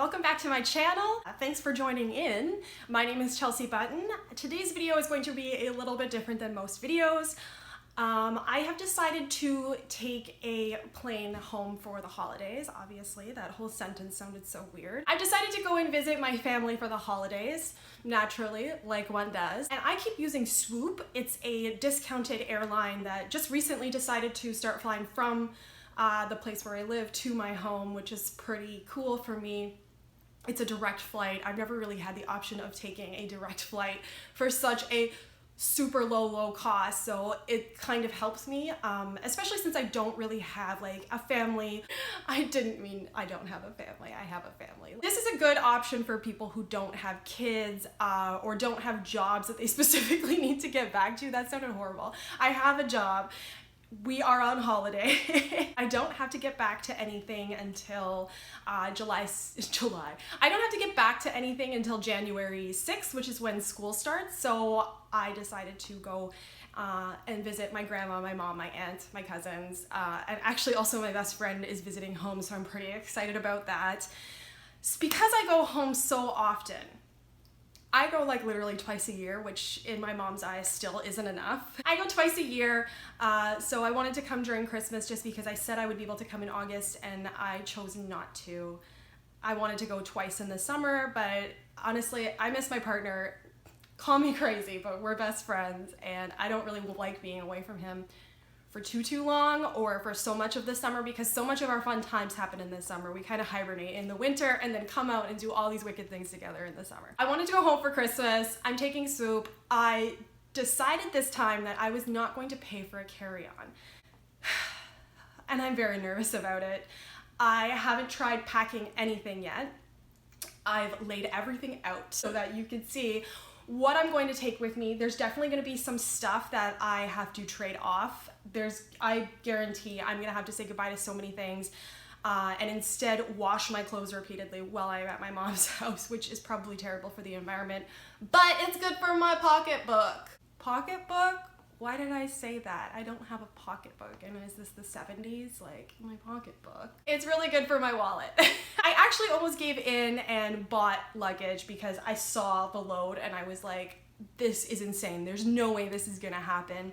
welcome back to my channel. Thanks for joining in. My name is Chelsea Button. Today's video is going to be a little bit different than most videos. I have decided to take a plane home for the holidays. Obviously, that whole sentence sounded so weird. I decided to go and visit my family for the holidays, naturally, like one does. And I keep using Swoop. It's a discounted airline that just recently decided to start flying from the place where I live to my home, which is pretty cool for me. It's a direct flight. I've never really had the option of taking a direct flight for such a super low cost, so it kind of helps me, especially since I don't really have like a family. I didn't mean I don't have a family. I have a family. This is a good option for people who don't have kids or don't have jobs that they specifically need to get back to. That sounded horrible. I have a job. We are on holiday. I don't have to get back to anything until July. I don't have to get back to anything until January 6th, which is when school starts. So I decided to go and visit my grandma, my mom, my aunt, my cousins, and actually also my best friend is visiting home, so I'm pretty excited about that. It's because I go home so often. I go like literally twice a year, which in my mom's eyes still isn't enough. I go twice a year, so I wanted to come during Christmas just because I said I would be able to come in August and I chose not to. I wanted to go twice in the summer, but honestly, I miss my partner. Call me crazy, but we're best friends and I don't really like being away from him for too long or for so much of the summer, because so much of our fun times happen in the summer. We kind of hibernate in the winter and then come out and do all these wicked things together in the summer. I wanted to go home for Christmas. I'm taking Swoop. I decided this time that I was not going to pay for a carry-on. And I'm very nervous about it. I haven't tried packing anything yet. I've laid everything out so that you can see what I'm going to take with me. There's definitely going to be some stuff that I have to trade off. I guarantee I'm going to have to say goodbye to so many things and instead wash my clothes repeatedly while I'm at my mom's house, which is probably terrible for the environment, but it's good for my pocketbook. Pocketbook? Why did I say that? I don't have a pocketbook. And is this the 70s? Like, my pocketbook. It's really good for my wallet. I actually almost gave in and bought luggage because I saw the load and I was like, this is insane. There's no way this is gonna happen.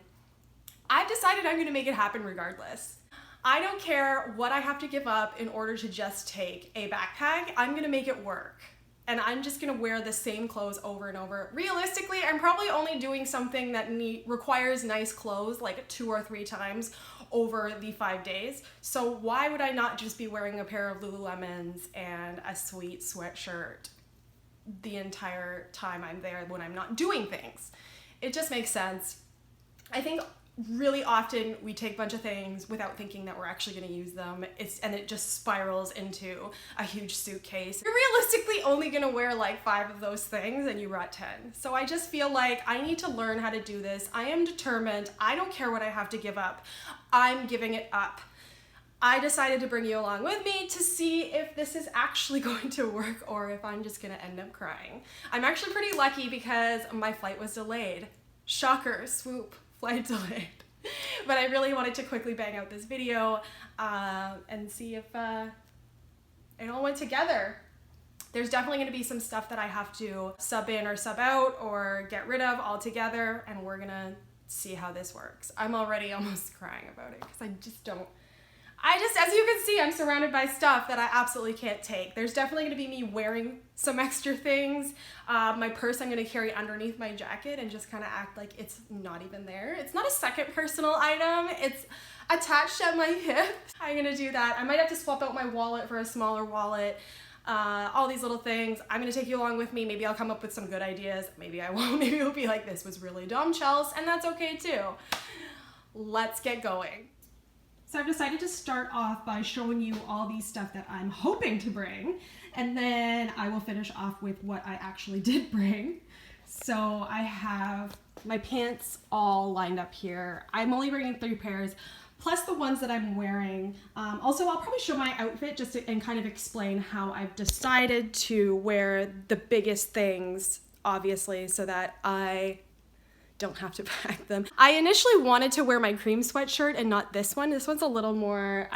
I've decided I'm gonna make it happen regardless. I don't care what I have to give up in order to just take a backpack. I'm gonna make it work. And I'm just gonna wear the same clothes over and over. Realistically, I'm probably only doing something that requires nice clothes like 2 or 3 times over the 5 days. So why would I not just be wearing a pair of Lululemons and a sweet sweatshirt the entire time I'm there when I'm not doing things? It just makes sense. I think really often we take a bunch of things without thinking that we're actually going to use them. And it just spirals into a huge suitcase. You're realistically only going to wear like 5 of those things and you brought 10. So I just feel like I need to learn how to do this. I am determined. I don't care what I have to give up. I'm giving it up. I decided to bring you along with me to see if this is actually going to work or if I'm just going to end up crying. I'm actually pretty lucky because my flight was delayed. Shocker, Swoop. Flight delayed. But I really wanted to quickly bang out this video and see if it all went together. There's definitely going to be some stuff that I have to sub in or sub out or get rid of altogether, and we're gonna see how this works. I'm already almost crying about it because as you can see, I'm surrounded by stuff that I absolutely can't take. There's definitely going to be me wearing some extra things. My purse I'm going to carry underneath my jacket and just kind of act like it's not even there. It's not a second personal item. It's attached at my hip. I'm going to do that. I might have to swap out my wallet for a smaller wallet. All these little things. I'm going to take you along with me. Maybe I'll come up with some good ideas. Maybe I won't. Maybe it'll be like, this was really dumb, Chels, and that's okay too. Let's get going. So I've decided to start off by showing you all these stuff that I'm hoping to bring, and then I will finish off with what I actually did bring. So I have my pants all lined up here. I'm only bringing 3 pairs, plus the ones that I'm wearing. Also, I'll probably show my outfit and kind of explain how I've decided to wear the biggest things, obviously, so that I don't have to pack them. I initially wanted to wear my cream sweatshirt and not this one. This one's a little more,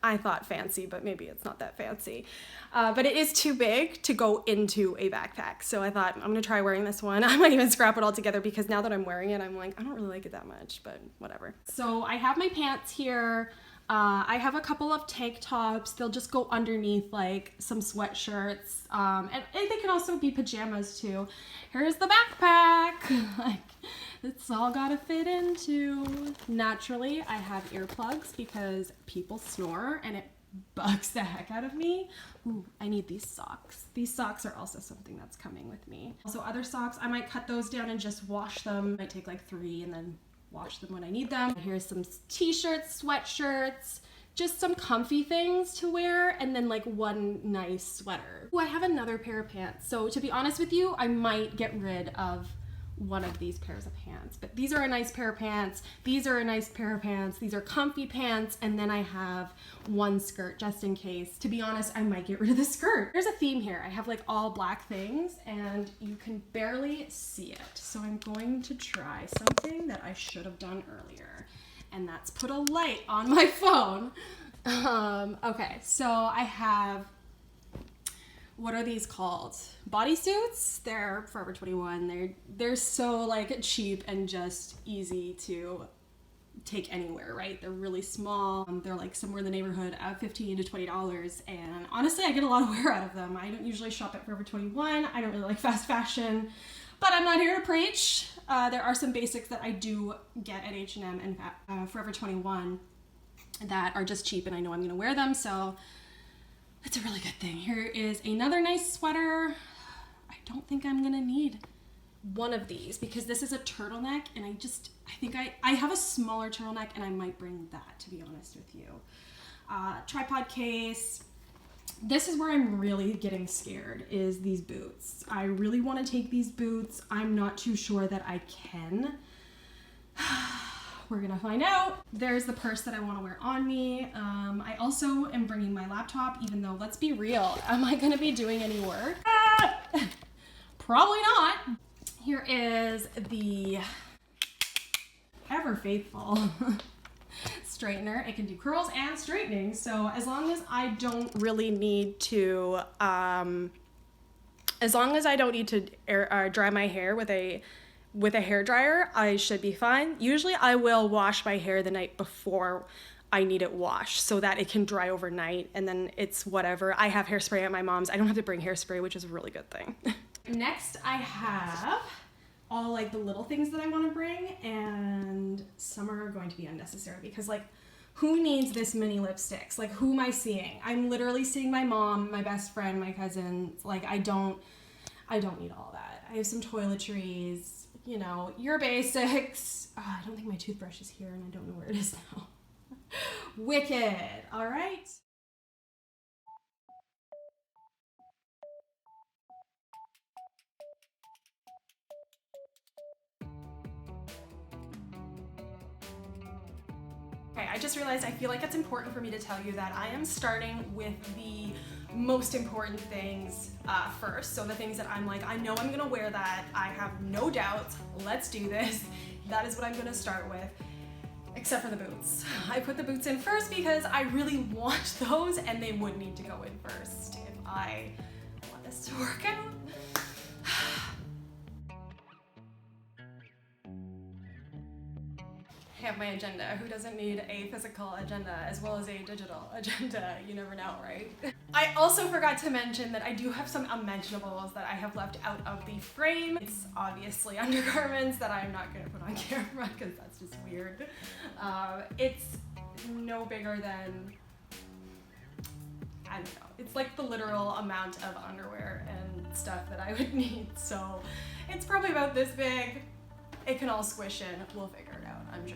I thought fancy, but maybe it's not that fancy. But it is too big to go into a backpack. So I thought, I'm gonna try wearing this one. I might even scrap it all together because now that I'm wearing it, I'm like, I don't really like it that much, but whatever. So I have my pants here. I have a couple of tank tops. They'll just go underneath like some sweatshirts. And they can also be pajamas too. Here's the backpack. Like, it's all gotta fit into. Naturally, I have earplugs because people snore and it bugs the heck out of me. Ooh, I need these socks. These socks are also something that's coming with me. Also other socks, I might cut those down and just wash them. Might take like 3 and then wash them when I need them. Here's some t-shirts, sweatshirts, just some comfy things to wear, and then like one nice sweater. Ooh, I have another pair of pants. So to be honest with you, I might get rid of one of these pairs of pants, but these are a nice pair of pants. These are a nice pair of pants. These are comfy pants. And then I have one skirt just in case. To be honest, I might get rid of the skirt. There's a theme here. I have like all black things and you can barely see it. So I'm going to try something that I should have done earlier, and that's put a light on my phone. Okay, so I have, what are these called? Bodysuits? They're Forever 21. They're so like cheap and just easy to take anywhere, right? They're really small. They're like somewhere in the neighborhood of $15 to $20. And honestly, I get a lot of wear out of them. I don't usually shop at Forever 21. I don't really like fast fashion, but I'm not here to preach. There are some basics that I do get at H&M and Forever 21 that are just cheap and I know I'm gonna wear them. So it's a really good thing. Here is another nice sweater. I don't think I'm gonna need one of these because this is a turtleneck and I think I have a smaller turtleneck and I might bring that, to be honest with you. Tripod case. This is where I'm really getting scared, is these boots. I really want to take these boots. I'm not too sure that I can. We're gonna find out. There's the purse that I want to wear on me. I also am bringing my laptop, even though, let's be real, am I gonna be doing any work? Probably not. Here is the ever faithful straightener. It can do curls and straightening. So as long as I don't really need to, dry my hair with a hair dryer, I should be fine. Usually I will wash my hair the night before I need it washed so that it can dry overnight, and then it's whatever. I have hairspray at my mom's. I don't have to bring hairspray, which is a really good thing. Next I have all like the little things that I want to bring, and some are going to be unnecessary because like, who needs this many lipsticks? Like, who am I seeing? I'm literally seeing my mom, my best friend, my cousin. Like, I don't need all that. I have some toiletries, you know, your basics. I don't think my toothbrush is here and I don't know where it is now. Wicked, all right. Okay, I just realized I feel like it's important for me to tell you that I am starting with the most important things first. So the things that I'm like, I know I'm gonna wear that. I have no doubts. Let's do this. That is what I'm gonna start with, except for the boots. I put the boots in first because I really want those and they would need to go in first if I want this to work out. I have my agenda. Who doesn't need a physical agenda as well as a digital agenda? You never know, right? I also forgot to mention that I do have some unmentionables that I have left out of the frame. It's obviously undergarments that I'm not gonna put on camera because that's just weird. It's no bigger than, I don't know. It's like the literal amount of underwear and stuff that I would need. So it's probably about this big. It can all squish in. We'll figure it out, I'm sure.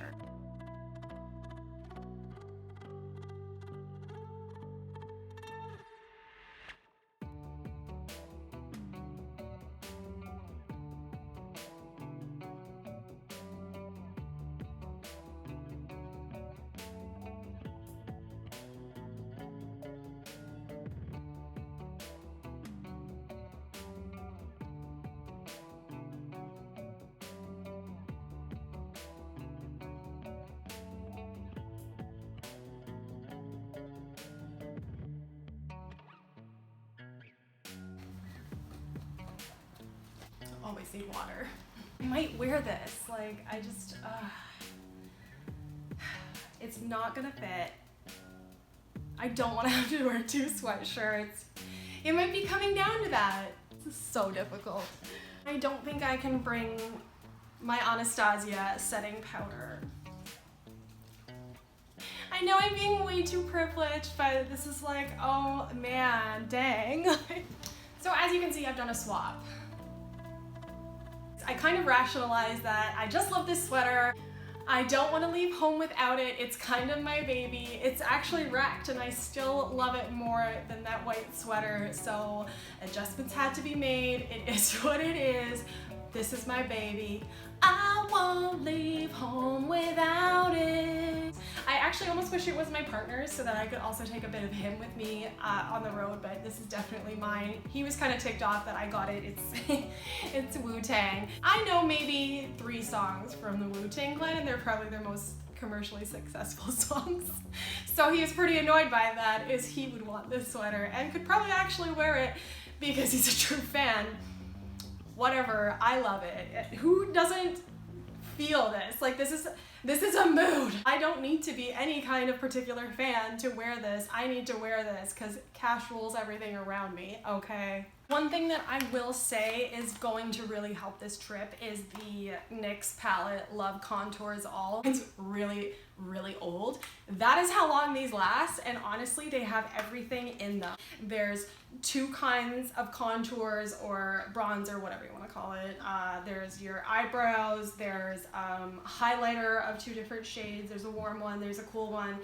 always need water. I might wear this, like, I just, it's not gonna fit. I don't want to have to wear 2 sweatshirts. It might be coming down to that. This is so difficult. I don't think I can bring my Anastasia setting powder. I know I'm being way too privileged, but this is like, oh man, dang. So as you can see, I've done a swap. I kind of rationalized that I just love this sweater. I don't want to leave home without it. It's kind of my baby. It's actually wrecked and I still love it more than that white sweater. So adjustments had to be made. It is what it is. This is my baby. I won't leave home without it. I actually almost wish it was my partner's so that I could also take a bit of him with me on the road, but this is definitely mine. He was kind of ticked off that I got it. It's Wu-Tang. I know maybe 3 songs from the Wu-Tang Clan and they're probably their most commercially successful songs. So he was pretty annoyed by that, is he would want this sweater and could probably actually wear it because he's a true fan. Whatever, I love it. Who doesn't feel this? Like, this is a mood. I don't need to be any kind of particular fan to wear this. I need to wear this because cash rules everything around me, okay? One thing that I will say is going to really help this trip is the NYX palette Love Contours All. It's really, really old. That is how long these last, and honestly, they have everything in them. There's 2 kinds of contours or bronzer, whatever you want to call it. There's your eyebrows, there's highlighter of 2 different shades, there's a warm one, there's a cool one.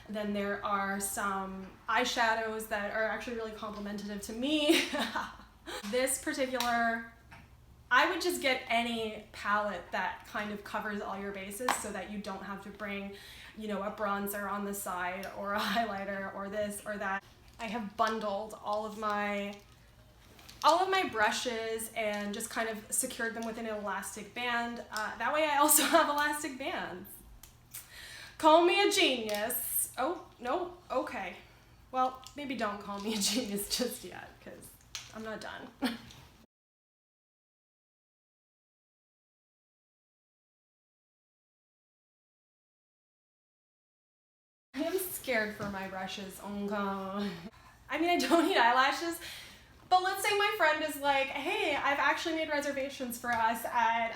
Then there are some eyeshadows that are actually really complimentary to me. This particular, I would just get any palette that kind of covers all your bases so that you don't have to bring, you know, a bronzer on the side or a highlighter or this or that. I have bundled all of my brushes and just kind of secured them with an elastic band. That way I also have elastic bands. Call me a genius. Oh, no, okay. Well, maybe don't call me a genius just yet, because I'm not done. I am scared for my brushes. Oh god. I mean, I don't need eyelashes, but let's say my friend is like, hey, I've actually made reservations for us at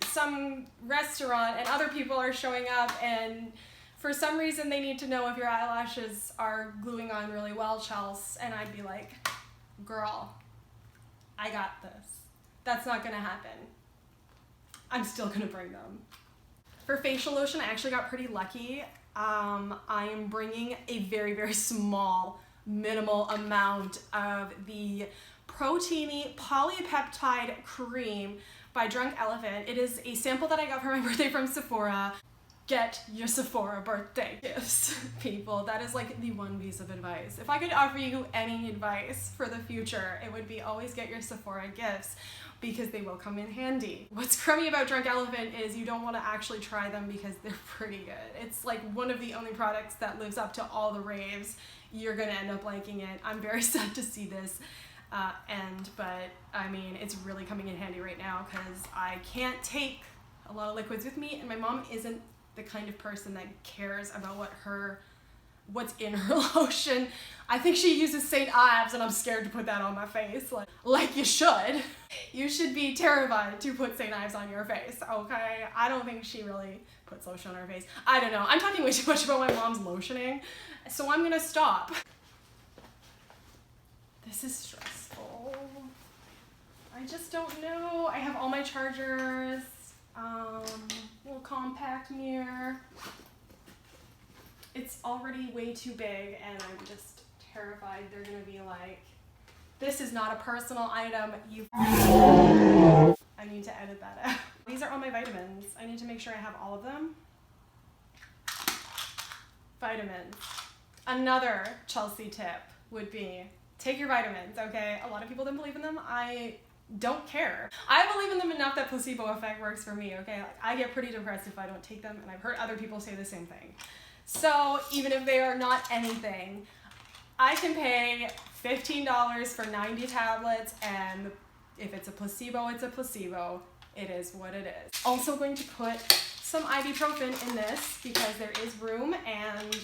some restaurant and other people are showing up and for some reason they need to know if your eyelashes are gluing on really well, Chels. And I'd be like, girl, I got this. That's not gonna happen. I'm still gonna bring them. For facial lotion, I actually got pretty lucky. I am bringing a very, very small, minimal amount of the Proteiny Polypeptide Cream by Drunk Elephant. It is a sample that I got for my birthday from Sephora. Get your Sephora birthday gifts, people. That is like the one piece of advice. If I could offer you any advice for the future, it would be always get your Sephora gifts because they will come in handy. What's crummy about Drunk Elephant is you don't want to actually try them because they're pretty good. It's like one of the only products that lives up to all the raves. You're gonna end up liking it. I'm very sad to see this end, but I mean, it's really coming in handy right now because I can't take a lot of liquids with me and my mom isn't the kind of person that cares about what's in her lotion. I think she uses St. Ives and I'm scared to put that on my face. Like you should. You should be terrified to put St. Ives on your face, okay? I don't think she really puts lotion on her face. I don't know. I'm talking way too much about my mom's lotioning, so I'm gonna stop. This is stressful. I just don't know. I have all my chargers. Little compact mirror. It's already way too big and I'm just terrified they're gonna be like, this is not a personal item, you I need to edit that out. These are all my vitamins. I need to make sure I have all of them. Vitamins. Another Chelsea tip would be, take your vitamins, okay? A lot of people don't believe in them. I don't care. I believe in them enough that placebo effect works for me, okay? Like, I get pretty depressed if I don't take them, and I've heard other people say the same thing. So even if they are not anything, I can pay $15 for 90 tablets and If it's a placebo, it's a placebo. It is what it is. Also going to put some ibuprofen in this because there is room and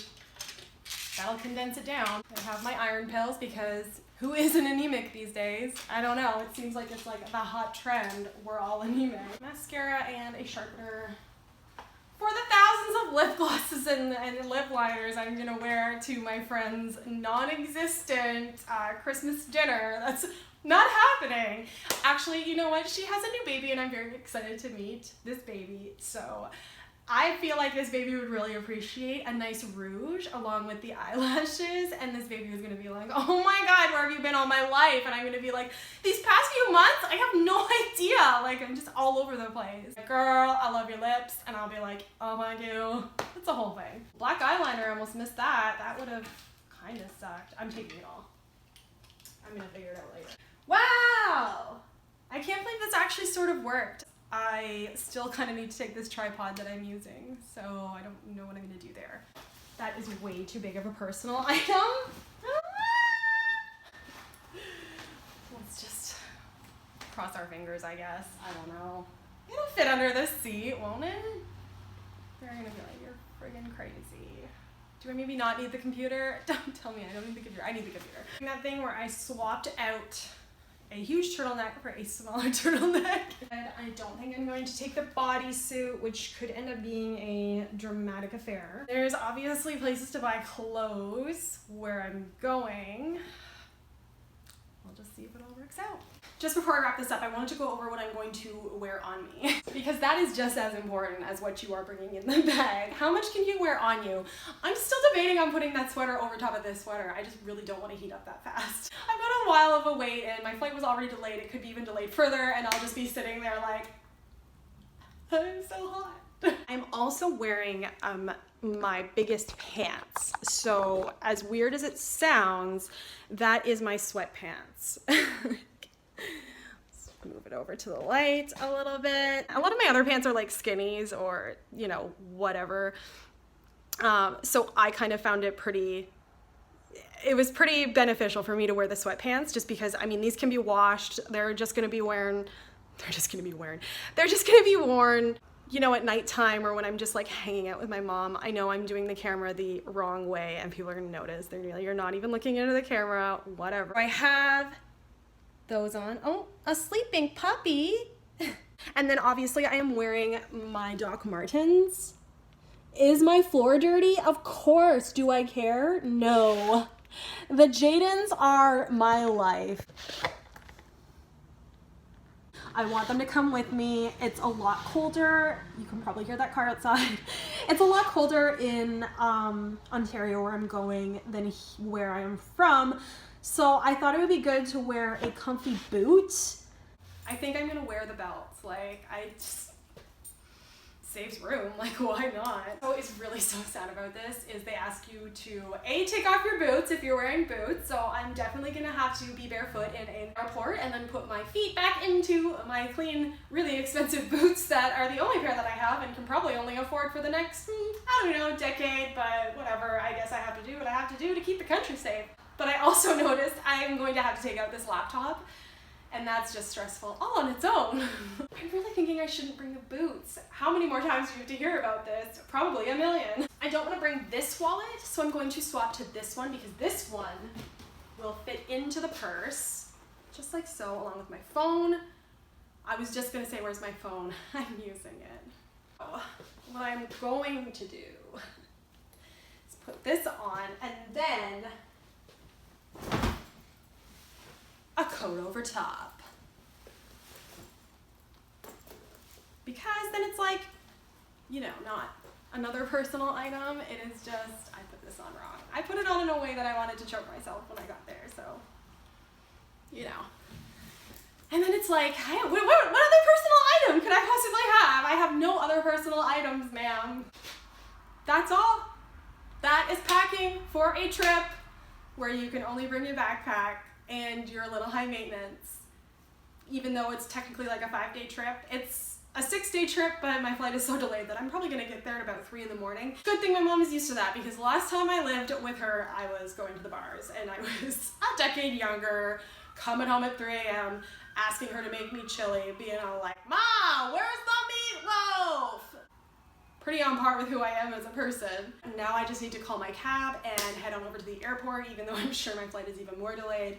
that'll condense it down. I have my iron pills because who isn't anemic these days? I don't know. It seems like it's like the hot trend. We're all anemic. Mascara and a sharpener. For the thousands of lip glosses and lip liners I'm gonna wear to my friend's non-existent Christmas dinner. That's not happening. Actually, you know what? She has a new baby and I'm very excited to meet this baby. So I feel like this baby would really appreciate a nice rouge along with the eyelashes, and this baby is gonna be like, oh my god, where have you been all my life? And I'm gonna be like, these past few months, I have no idea. Like, I'm just all over the place. Girl, I love your lips. And I'll be like, oh my god. It's a whole thing. Black eyeliner, I almost missed that. That would have kind of sucked. I'm taking it all. I'm gonna figure it out later. Wow! I can't believe this actually sort of worked. I still kind of need to take this tripod that I'm using, so I don't know what I'm going to do there. That is way too big of a personal item. Let's just cross our fingers, I guess. I don't know. It'll fit under this seat, won't it? They're going to be like, you're friggin' crazy. Do I maybe not need the computer? Don't tell me I don't need the computer. I need the computer. That thing where I swapped out a huge turtleneck for a smaller turtleneck. And I don't think I'm going to take the bodysuit, which could end up being a dramatic affair. There's obviously places to buy clothes where I'm going. I'll just see if it all works out. Just before I wrap this up, I wanted to go over what I'm going to wear on me because that is just as important as what you are bringing in the bag. How much can you wear on you? I'm still debating on putting that sweater over top of this sweater. I just really don't want to heat up that fast. I've got a while of a wait and my flight was already delayed. It could be even delayed further and I'll just be sitting there like, I'm so hot. I'm also wearing my biggest pants. So as weird as it sounds, that is my sweatpants. Let's move it over to the light a little bit. A lot of my other pants are like skinnies or, you know, whatever. So I kind of found it was pretty beneficial for me to wear the sweatpants just because, I mean, these can be washed. They're just going to be worn, you know, at nighttime or when I'm just like hanging out with my mom. I know I'm doing the camera the wrong way and people are gonna notice. They're gonna be like, you're not even looking into the camera, whatever. I have those on. Oh, a sleeping puppy. And then obviously I am wearing my Doc Martens. Is my floor dirty? Of course. Do I care? No. The Jadens are my life. I want them to come with me. It's a lot colder. You can probably hear that car outside. It's a lot colder in Ontario where I'm going than where I am from. So I thought it would be good to wear a comfy boot. I think I'm gonna wear the belts. Like, I just saves room, like why not? What is really so sad about this is they ask you to take off your boots if you're wearing boots, so I'm definitely gonna have to be barefoot in an airport and then put my feet back into my clean, really expensive boots that are the only pair that I have and can probably only afford for the next, I don't know, decade, but whatever, I guess I have to do what I have to do to keep the country safe. But I also noticed I am going to have to take out this laptop, and that's just stressful all on its own. I'm really thinking I shouldn't bring the boots. How many more times do you have to hear about this? Probably a million. I don't want to bring this wallet, so I'm going to swap to this one because this one will fit into the purse, just like so, along with my phone. I was just gonna say, where's my phone? I'm using it. Oh, what I'm going to do is put this on and then a coat over top. Because then it's like, you know, not another personal item. It is just, I put this on wrong. I put it on in a way that I wanted to choke myself when I got there, so, you know. And then it's like, what other personal item could I possibly have? I have no other personal items, ma'am. That's all. That is packing for a trip where you can only bring your backpack and you're a little high maintenance. Even though it's technically like a 5-day trip, it's a 6-day trip, but my flight is so delayed that I'm probably gonna get there at about 3 in the morning. Good thing my mom is used to that because the last time I lived with her, I was going to the bars and I was a decade younger, coming home at 3 a.m. asking her to make me chili, being all like, "Mom, where's the meatloaf?" Pretty on par with who I am as a person. Now I just need to call my cab and head on over to the airport, even though I'm sure my flight is even more delayed.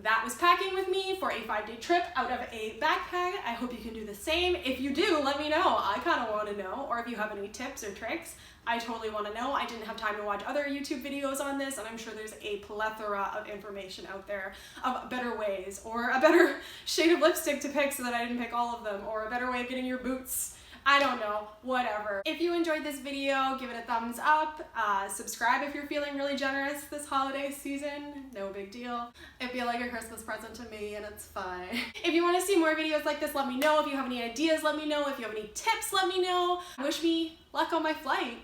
That was packing with me for a 5-day trip out of a backpack. I hope you can do the same. If you do, let me know. I kind of want to know. Or if you have any tips or tricks, I totally want to know. I didn't have time to watch other YouTube videos on this, and I'm sure there's a plethora of information out there of better ways, or a better shade of lipstick to pick so that I didn't pick all of them, or a better way of getting your boots. I don't know, whatever. If you enjoyed this video, give it a thumbs up. Subscribe if you're feeling really generous this holiday season. No big deal. It'd be like a Christmas present to me, and it's fine. If you want to see more videos like this, let me know. If you have any ideas, let me know. If you have any tips, let me know. Wish me luck on my flight,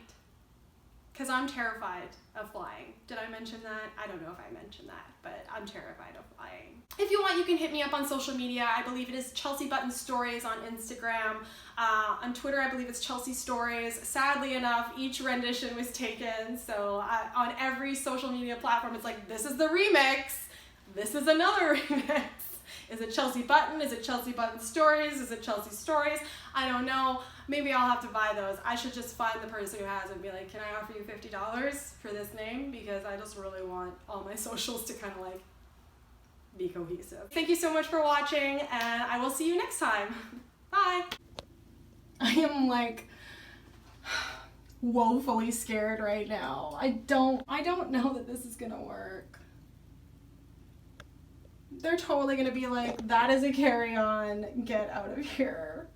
because I'm terrified of flying. Did I mention that? I don't know if I mentioned that, but I'm terrified of flying. If you want, you can hit me up on social media. I believe it is Chelsea Button Stories on Instagram. On Twitter, I believe it's Chelsea Stories. Sadly enough, each rendition was taken, so on every social media platform, it's like, this is the remix, this is another remix. Is it Chelsea Button? Is it Chelsea Button Stories? Is it Chelsea Stories? I don't know. Maybe I'll have to buy those. I should just find the person who has it and be like, can I offer you $50 for this name? Because I just really want all my socials to kind of like be cohesive. Thank you so much for watching, and I will see you next time. Bye. I am like woefully scared right now. I don't know that this is gonna work. They're totally gonna be like, that is a carry-on, get out of here.